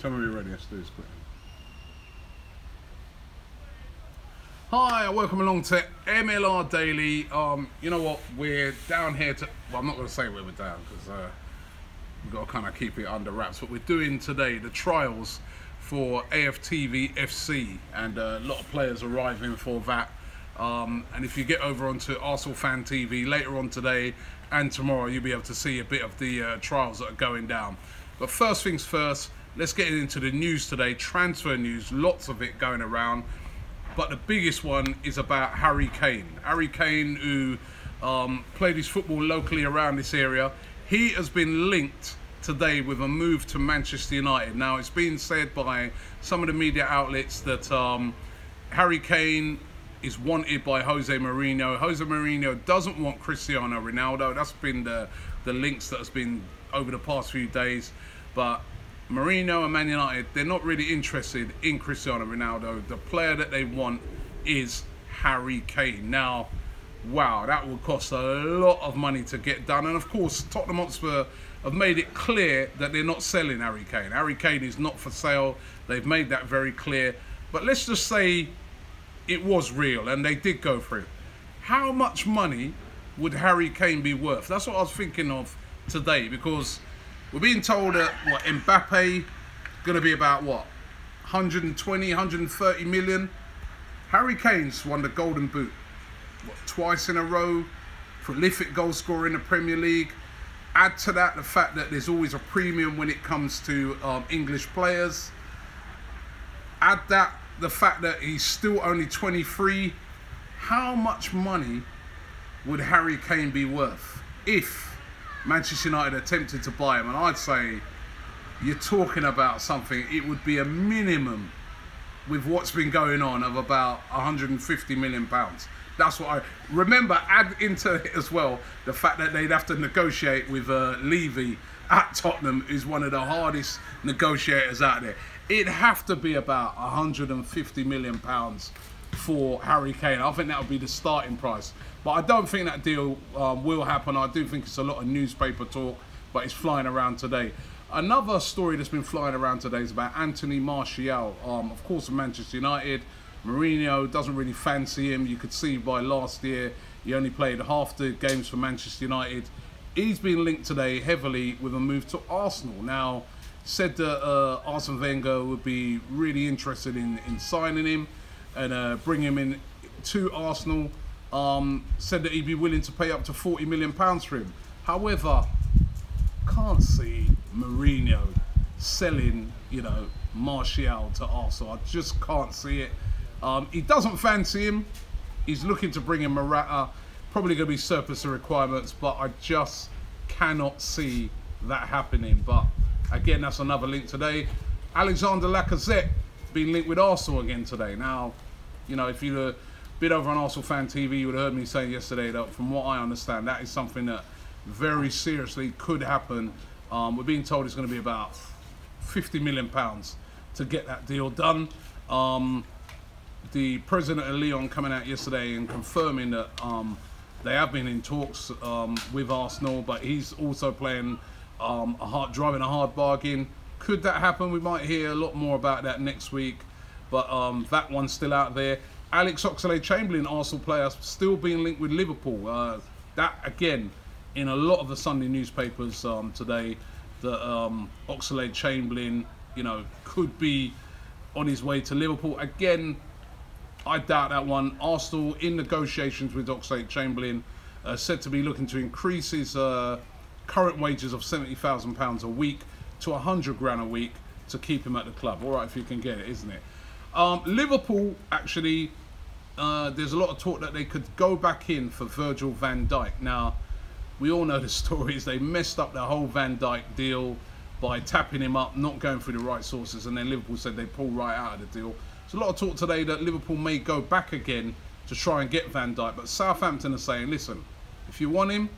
Tell me when you're ready. Let's do this quick. Hi, welcome along to MLR Daily. You know what? We're down here to... Well, I'm not going to say where we're down because we've got to kind of keep it under wraps. But we're doing today the trials for AFTV FC, and a lot of players arriving for that. And if you get over onto Arsenal Fan TV later on today and tomorrow, you'll be able to see a bit of the trials that are going down. But first things first, let's get into the news today. Transfer news, lots of it going around. But the biggest one is about Harry Kane. Harry Kane, who played his football locally around this area, he has been linked today with a move to Manchester United. Now, it's been said by some of the media outlets that Harry Kane is wanted by Jose Mourinho. Jose Mourinho doesn't want Cristiano Ronaldo. That's been the links that has been over the past few days. But Mourinho and Man United, they're not really interested in Cristiano Ronaldo. The player that they want is Harry Kane. Now, wow, that will cost a lot of money to get done. And of course, Tottenham Hotspur have made it clear that they're not selling Harry Kane. Harry Kane is not for sale. They've made that very clear. But let's just say it was real and they did go for it. How much money would Harry Kane be worth? That's what I was thinking of today, because we're being told that Mbappe going to be about 120, 130 million. Harry Kane's won the Golden Boot twice in a row, prolific goal scorer in the Premier League. Add to that the fact that there's always a premium when it comes to English players. Add that the fact that he's still only 23. How much money would Harry Kane be worth if Manchester United attempted to buy him? And I'd say you're talking about something, it would be a minimum with what's been going on of about 150 million pounds. That's what I remember. Add into it as well the fact that they'd have to negotiate with Levy at Tottenham, who's one of the hardest negotiators out there. It'd have to be about 150 million pounds for Harry Kane. I think that would be the starting price. But I don't think that deal will happen. I do think it's a lot of newspaper talk, but it's flying around today. Another story that's been flying around today is about Anthony Martial. Of course, of Manchester United. Mourinho doesn't really fancy him. You could see by last year, he only played half the games for Manchester United. He's been linked today heavily with a move to Arsenal. Now, said that Arsene Wenger would be really interested in signing him and bring him in to Arsenal. Said that he'd be willing to pay up to £40 million for him. However, can't see Mourinho selling, Martial to Arsenal. I just can't see it. He doesn't fancy him. He's looking to bring in Morata. Probably going to be surplus to requirements, but I just cannot see that happening. But again, that's another link today. Alexander Lacazette being linked with Arsenal again today. Now, if you'd been over on Arsenal Fan TV, you would have heard me say yesterday that from what I understand, that is something that very seriously could happen. We're being told it's going to be about £50 million to get that deal done. The president of Lyon coming out yesterday and confirming that they have been in talks with Arsenal, but he's also playing driving a hard bargain. Could that happen? We might hear a lot more about that next week, but that one's still out there. Alex Oxlade-Chamberlain, Arsenal player, still being linked with Liverpool. That again, in a lot of the Sunday newspapers today, that Oxlade-Chamberlain, could be on his way to Liverpool. Again, I doubt that one. Arsenal in negotiations with Oxlade-Chamberlain, said to be looking to increase his current wages of £70,000 a week to 100 grand a week to keep him at the club. All right, if you can get it, isn't it? Liverpool, actually, there's a lot of talk that they could go back in for Virgil van Dijk. Now, we all know the stories. They messed up the whole Van Dijk deal by tapping him up, not going through the right sources, and then Liverpool said they pull right out of the deal. There's a lot of talk today that Liverpool may go back again to try and get Van Dijk, but Southampton are saying, listen, if you want him,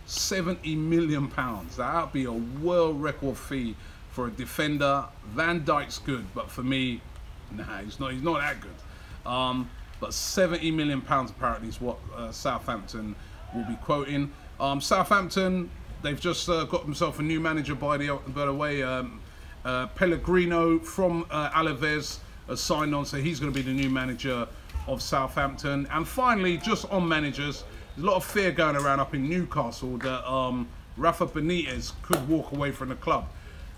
£70 million. That would be a world record fee for a defender. Van Dijk's good, but for me, nah, he's not that good. But £70 million apparently is what Southampton will be quoting. Southampton, they've just got themselves a new manager by the way. Pellegrino from Alaves has signed on, so he's going to be the new manager of Southampton. And finally, just on managers, there's a lot of fear going around up in Newcastle that Rafa Benitez could walk away from the club.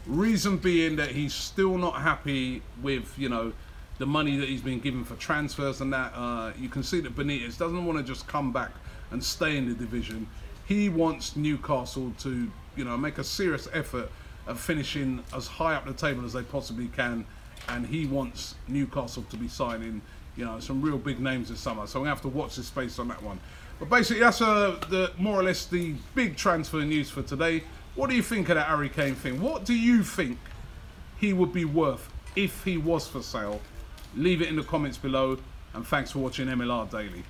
Reason being that he's still not happy with, you know, the money that he's been given for transfers and that. You can see that Benitez doesn't want to just come back and stay in the division. He wants Newcastle to, you know, make a serious effort at finishing as high up the table as they possibly can, and he wants Newcastle to be signing, you know, some real big names this summer. So we're gonna have to watch this space on that one. But basically, that's the more or less the big transfer news for today. What do you think of that Harry Kane thing? What do you think he would be worth if he was for sale? Leave it in the comments below, and thanks for watching MLR Daily.